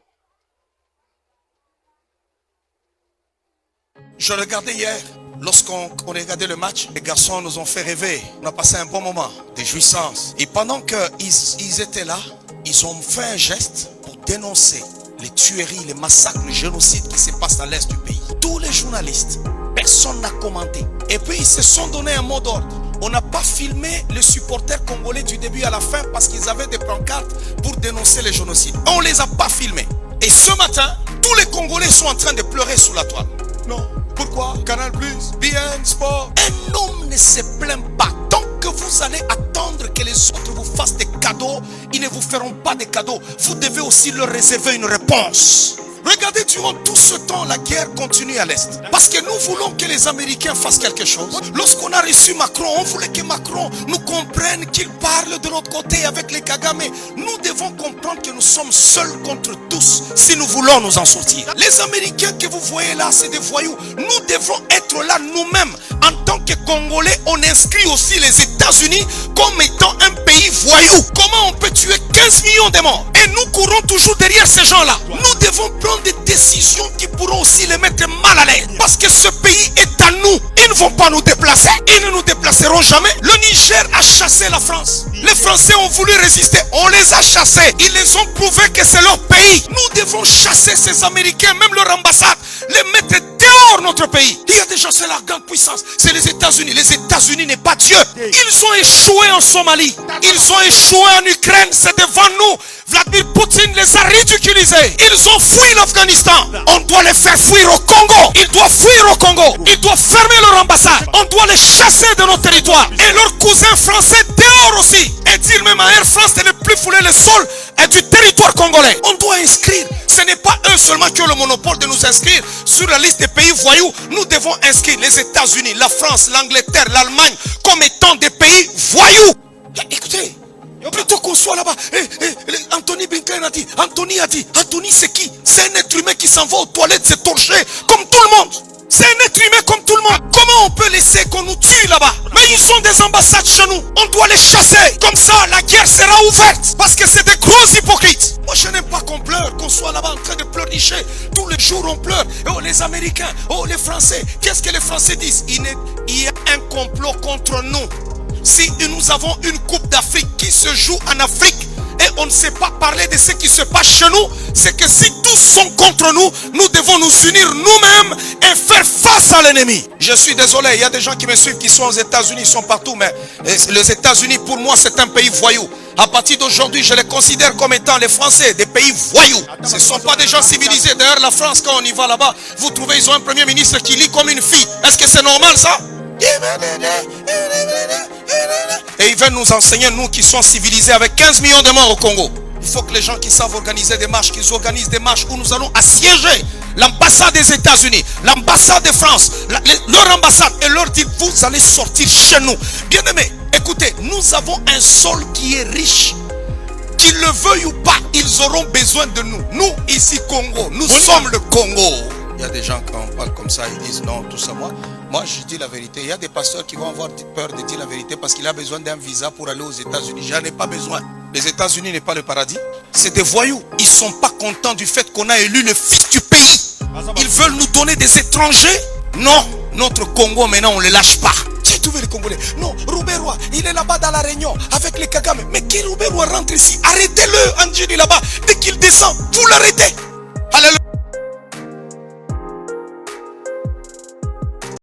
B: Je regardais hier, lorsqu'on regardait le match, les garçons nous ont fait rêver. On a passé un bon moment de jouissance. Et pendant qu'ils étaient là, ils ont fait un geste pour dénoncer les tueries, les massacres, le génocide qui se passe dans l'est du pays. Tous les journalistes, personne n'a commenté. Et puis ils se sont donné un mot d'ordre. On n'a pas filmé les supporters congolais du début à la fin parce qu'ils avaient des pancartes pour dénoncer le génocide. On ne les a pas filmés. Et ce matin, tous les Congolais sont en train de pleurer sous la toile. Non. Pourquoi? Canal+, BN Sport. Un homme ne se plaint pas. Tant que vous allez attendre que les autres vous fassent des cadeaux, ils ne vous feront pas des cadeaux. Vous devez aussi leur réserver une réponse. Regardez, durant tout ce temps, la guerre continue à l'Est. Parce que nous voulons que les Américains fassent quelque chose. Lorsqu'on a reçu Macron, on voulait que Macron nous comprenne, qu'il parle de notre côté avec les Kagame. Nous devons comprendre que nous sommes seuls contre tous si nous voulons nous en sortir. Les Américains que vous voyez là, c'est des voyous. Nous devons être là nous-mêmes. En tant que Congolais, on inscrit aussi les États-Unis comme étant un pays voyou. Comment on peut tuer 15 millions de morts? Et nous courons toujours derrière ces gens-là. Nous devons prendre des décisions qui pourront aussi les mettre mal à l'aise. Parce que ce pays est à nous. Il vont pas nous déplacer. Ils ne nous déplaceront jamais. Le Niger a chassé la France. Les Français ont voulu résister. On les a chassés. Ils les ont prouvé que c'est leur pays. Nous devons chasser ces Américains, même leur ambassade, les mettre dehors notre pays. Il y a déjà, c'est la grande puissance. C'est les États-Unis. Les États-Unis n'est pas Dieu. Ils ont échoué en Somalie. Ils ont échoué en Ukraine. C'est devant nous. Vladimir Poutine les a ridiculisés. Ils ont fui l'Afghanistan. On doit les faire fuir au Congo. Ils doivent fuir au Congo. Ils doivent fermer leur ambassade. On doit les chasser de nos territoires. Et leurs cousins français dehors aussi. Et dire même à Air France de ne plus fouler le sol et du territoire congolais. On doit inscrire. Ce n'est pas eux seulement qui ont le monopole de nous inscrire sur la liste des pays voyous. Nous devons inscrire les États-Unis, la France, l'Angleterre, l'Allemagne comme étant des pays voyous. Écoutez, plutôt qu'on soit là-bas. Anthony Blinken a dit, Anthony c'est qui? C'est un être humain qui s'en va aux toilettes se torcher comme tout le monde. C'est un être humain comme tout le monde. Comment on peut laisser qu'on nous tue là-bas? Mais ils ont des ambassades chez nous. On doit les chasser. Comme ça, la guerre sera ouverte. Parce que c'est des gros hypocrites. Moi, je n'aime pas qu'on pleure, qu'on soit là-bas en train de pleurnicher. Tous les jours, on pleure. Oh, les Américains, oh, les Français. Qu'est-ce que les Français disent? Il y a un complot contre nous. Si nous avons une Coupe d'Afrique qui se joue en Afrique, et on ne sait pas parler de ce qui se passe chez nous, c'est que si tous sont contre nous, nous devons nous unir nous-mêmes et faire face à l'ennemi. Je suis désolé, il y a des gens qui me suivent qui sont aux États-Unis, ils sont partout, mais les États-Unis pour moi c'est un pays voyou. À partir d'aujourd'hui, je les considère comme étant les Français, des pays voyous. Ce ne sont pas des gens civilisés. D'ailleurs, la France, quand on y va là-bas, vous trouvez, ils ont un premier ministre qui lit comme une fille. Est-ce que c'est normal ça? Et ils veulent nous enseigner, nous qui sommes civilisés avec 15 millions de morts au Congo. Il faut que les gens qui savent organiser des marches, qu'ils organisent des marches où nous allons assiéger l'ambassade des États-Unis, l'ambassade de France, leur ambassade, et leur dire, vous allez sortir chez nous. Bien aimés, écoutez, nous avons un sol qui est riche. Qu'ils le veuillent ou pas, ils auront besoin de nous. Nous, ici, Congo, nous sommes le Congo. Il y a des gens, quand on parle comme ça, ils disent non, tout ça. Moi, je dis la vérité. Il y a des pasteurs qui vont avoir peur de dire la vérité parce qu'il a besoin d'un visa pour aller aux États-Unis. J'en ai pas besoin. Les États-Unis n'est pas le paradis. C'est des voyous. Ils ne sont pas contents du fait qu'on a élu le fils du pays. Ils veulent nous donner des étrangers. Non, notre Congo, maintenant, on ne les lâche pas. Qui a trouvé les Congolais? Non, Rouberois, il est là-bas dans la Réunion avec les Kagame. Mais qui Rouberois rentre ici? Arrêtez-le, Andjili là-bas. Dès qu'il descend, vous l'arrêtez.